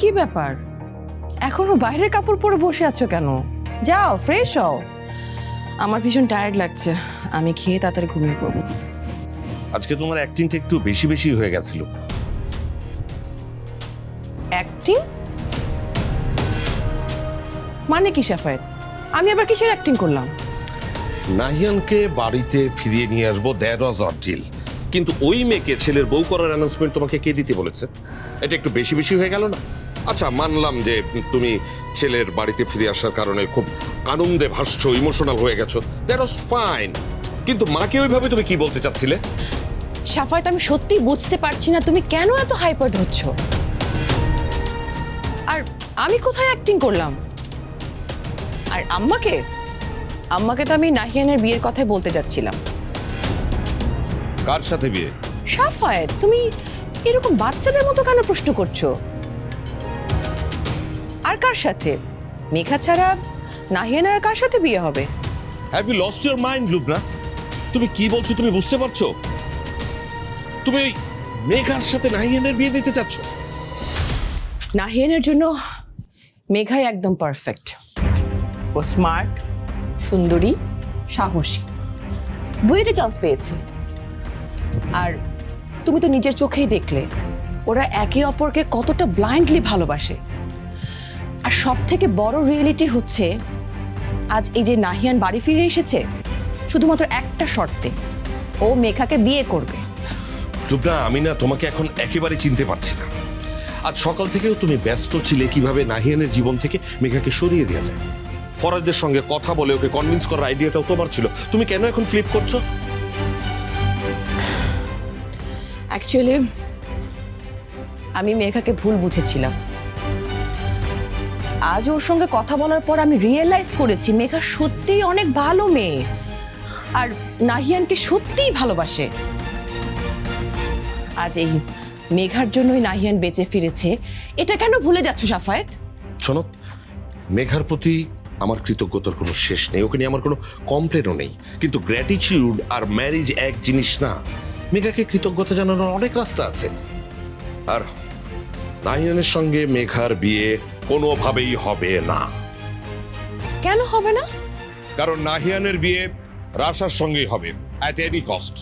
কি ব্যাপার, এখনো বাইরের কাপড় পরে বসে আছো কেন? যাও ফ্রেশ হও। আমার ভীষণ টায়ার্ড লাগছে, আমি খেয়ে তাড়াতাড়ি ঘুমিয়ে পড়বো। আজকে তোমার অ্যাক্টিংটা একটু বেশি বেশি হয়ে গেছিল। অ্যাক্টিং মানে কি সাফায়েত? আমি আবার কিসের অ্যাক্টিং করলাম? নাহিয়ানকে বাড়িতে ফিরিয়ে নিয়ে আসবো, দ্যাট ওয়াজ আওয়ার ডিল। কিন্তু ওই মেয়েকে ছেলের বউ করার অ্যানাউন্সমেন্ট তোমাকে কে দিতে বলেছে? এটা একটু বেশি বেশি হয়ে গেল না? আচ্ছা, মানলাম যে তুমি ছেলের বাড়িতে ফিরে আসার কারণে খুব আনন্দে ভাসছো, ইমোশনাল হয়ে গেছো, দ্যাট ওয়াজ ফাইন। কিন্তু মাকে ওইভাবে তুমি কি বলতে চাচ্ছিলে? সাফায়েত, আমি সত্যি বুঝতে পারছি না তুমি কেন এত হাইপার হচ্ছ। আর আমি কোথায় অ্যাক্টিং করলাম? আর আম্মাকে তো আমি নাহিয়ানের বিয়ের কথাই বলতে যাচ্ছিলাম। কার সাথে বিয়ে? সাফায়েত, তুমি এরকম বাচ্চাদের মতো কেন প্রশ্ন করছো? আর কার সাথে? মেঘা ছাড়া নাহিয়ানের আর কার সাথে বিয়ে হবে? Have you lost your mind Lubna? তুমি কি বলছো তুমি বুঝতে পারছো? তুমি ওই মেঘার সাথে নাহিয়ানের বিয়ে দিতে চাচ্ছ? নাহিয়ানের জন্য মেঘাই একদম পারফেক্ট। ও স্মার্ট, সুন্দরী, সাহসী, বুয়েটে চান্স পেয়েছে। আর তুমি তো নিজের চোখেই দেখলে ওরা একে অপরকে কতটা ব্লাইন্ডলি ভালোবাসে। আর সব থেকে বড় রিয়েলিটি হচ্ছে, আজ এই যে নাহিয়ান বাড়ি ফিরে এসেছে শুধুমাত্র একটা শর্তে, ও মেঘাকে বিয়ে করবে। লুবনা, আমি না তোমাকে এখন একেবারে চিনতে পারছি না। আজ সকাল থেকেও তুমি ব্যস্ত ছিলে কিভাবে নাহিয়ানের জীবন থেকে মেঘাকে সরিয়ে দেওয়া যায়। ফরাজদের সঙ্গে কথা বলে ওকে কনভিন্স করার আইডিয়াটাও তোমার ছিল। তুমি কেন এখন ফ্লিপ করছো? অ্যাকচুয়ালি আমি মেঘাকে ভুল বুঝেছিলাম। আজ ওর সঙ্গে কথা বলার পর আমি রিয়েলাইজ করেছি মেঘা সত্যিই অনেক ভালো মেয়ে, আর নাহিয়ানকে সত্যিই ভালোবাসে। আজ এই মেঘার জন্যই নাহিয়ান বেঁচে ফিরেছে, এটা কেন ভুলে যাচ্ছ সাফায়েত? শোনো, মেঘার প্রতি আমার কৃতজ্ঞতার কোনো শেষ নেই, ওকে নিয়ে আমার কোনো কমপ্লেনও নেই। কিন্তু গ্র্যাটিটিউড আর ম্যারেজ এক জিনিস না। মেঘাকে কৃতজ্ঞতা জানানোর অনেক রাস্তা আছে। আর নাহিয়ানের সঙ্গে মেঘার বিয়ে কোনোভাবেই হবে না। কেন হবে না? কারণ নাহিয়ানের বিয়ে রাশার সঙ্গেই হবে, অ্যাট এনি কস্ট।